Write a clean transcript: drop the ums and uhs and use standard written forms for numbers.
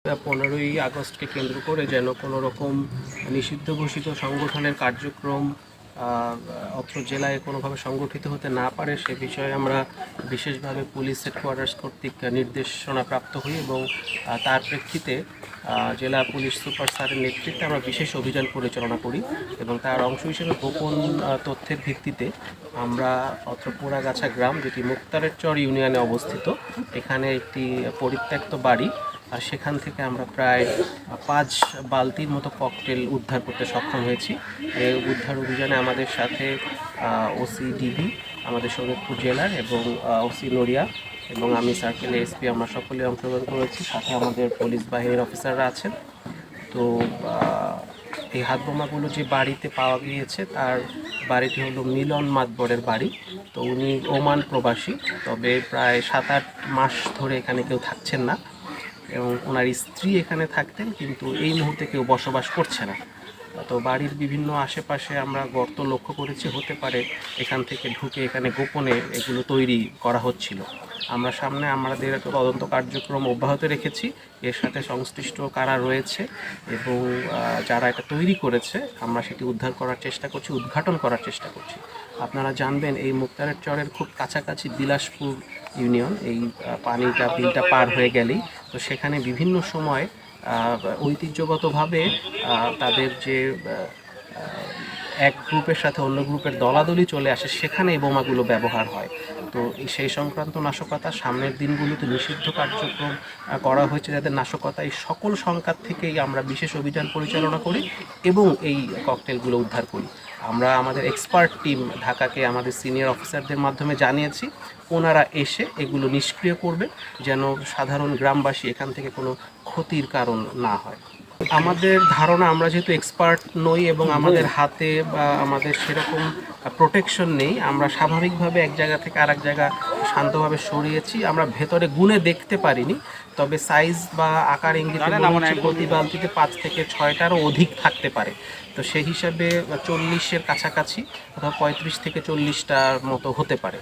15ই আগস্টকে কেন্দ্র করে যেন কোনো রকম নিষিদ্ধ ঘোষিত সংগঠনের কার্যক্রম অত্র জেলায় কোনোভাবে সংগঠিত হতে না পারে সে বিষয়ে আমরা বিশেষভাবে পুলিশ হেডকোয়ার্টার্স কর্তৃক নির্দেশনা প্রাপ্ত হই এবং তার প্রেক্ষিতে জেলা পুলিশ সুপার স্যারের নেতৃত্বে আমরা বিশেষ অভিযান পরিচালনা করি এবং তার অংশ হিসেবে গোপন তথ্যের ভিত্তিতে আমরা অত্র পোড়াগাছা গ্রাম, যেটি মুক্তারের চর ইউনিয়নে অবস্থিত, এখানে একটি পরিত্যক্ত বাড়ি আর সেখান থেকে আমরা প্রায় 5 বালতির মতো ককটেল উদ্ধার করতে সক্ষম হয়েছি। এই উদ্ধার অভিযানে আমাদের সাথে ওসি ডিবি, আমাদের শরীয়তপুর জেলার, এবং ওসি নড়িয়া এবং আমি সার্কেল এসপি, আমরা সকলে অংশগ্রহণ করেছি। সাথে আমাদের পুলিশ বাহিনীর অফিসাররা আছেন। তো এই হাত বোমাগুলো যে বাড়িতে পাওয়া গিয়েছে তার বাড়িটি হলো মিলন মাতবরের বাড়ি। তো উনি ওমান প্রবাসী, তবে প্রায় 7-8 মাস ধরে এখানে কেউ থাকছেন না এবং ওনার স্ত্রী এখানে থাকতেন, কিন্তু এই মুহূর্তে কেউ বসবাস করছে না। তো বাড়ির বিভিন্ন আশেপাশে আমরা গর্ত লক্ষ্য করেছি, হতে পারে এখান থেকে ঢুকে এখানে গোপনে এগুলো তৈরি করা হচ্ছিল। আমরা সামনে আমাদের তদন্ত কার্যক্রম অব্যাহত রেখেছি। এর সাথে সংশ্লিষ্ট কারা রয়েছে এবং যারা এটা তৈরি করেছে আমরা সেটি উদ্ধার করার চেষ্টা করছি, উদ্ঘাটন করার চেষ্টা করছি। আপনারা জানবেন এই মুক্তারের চরের খুব কাছাকাছি বিলাসপুর ইউনিয়ন, এই বিলটা পার হয়ে গেলেই। তো সেখানে বিভিন্ন সময় ঐতিহ্যগতভাবে তাদের যে এক গ্রুপের সাথে অন্য গ্রুপের দলাদলি চলে আসে, সেখানে এই বোমাগুলো ব্যবহার হয়। তো সেই সংক্রান্ত নাশকতা সামনের দিনগুলোতে নিষিদ্ধ কার্যক্রম করা হয়েছে, যাদের নাশকতা এই সকল সংখ্যার থেকেই আমরা বিশেষ অভিযান পরিচালনা করি এবং এই ককটেলগুলো উদ্ধার করি। আমরা আমাদের এক্সপার্ট টিম ঢাকাকে আমাদের সিনিয়র অফিসারদের মাধ্যমে জানিয়েছি, ওনারা এসে এগুলো নিষ্ক্রিয় করবে যেন সাধারণ গ্রামবাসী এখান থেকে কোনো ক্ষতির কারণ না হয়। আমাদের ধারণা, আমরা যেহেতু এক্সপার্ট নই এবং আমাদের হাতে বা আমাদের সেরকম প্রোটেকশন নেই, আমরা স্বাভাবিকভাবে এক জায়গা থেকে আরেক জায়গা শান্তভাবে সরিয়েছি। আমরা ভেতরে গুণে দেখতে পারিনি, তবে সাইজ বা আকার ইঙ্গিতে প্রতি বালতিতে 5 থেকে 6টারও অধিক থাকতে পারে। তো সেই হিসাবে 40-এর কাছাকাছি অথবা 35 থেকে 40টার মতো হতে পারে।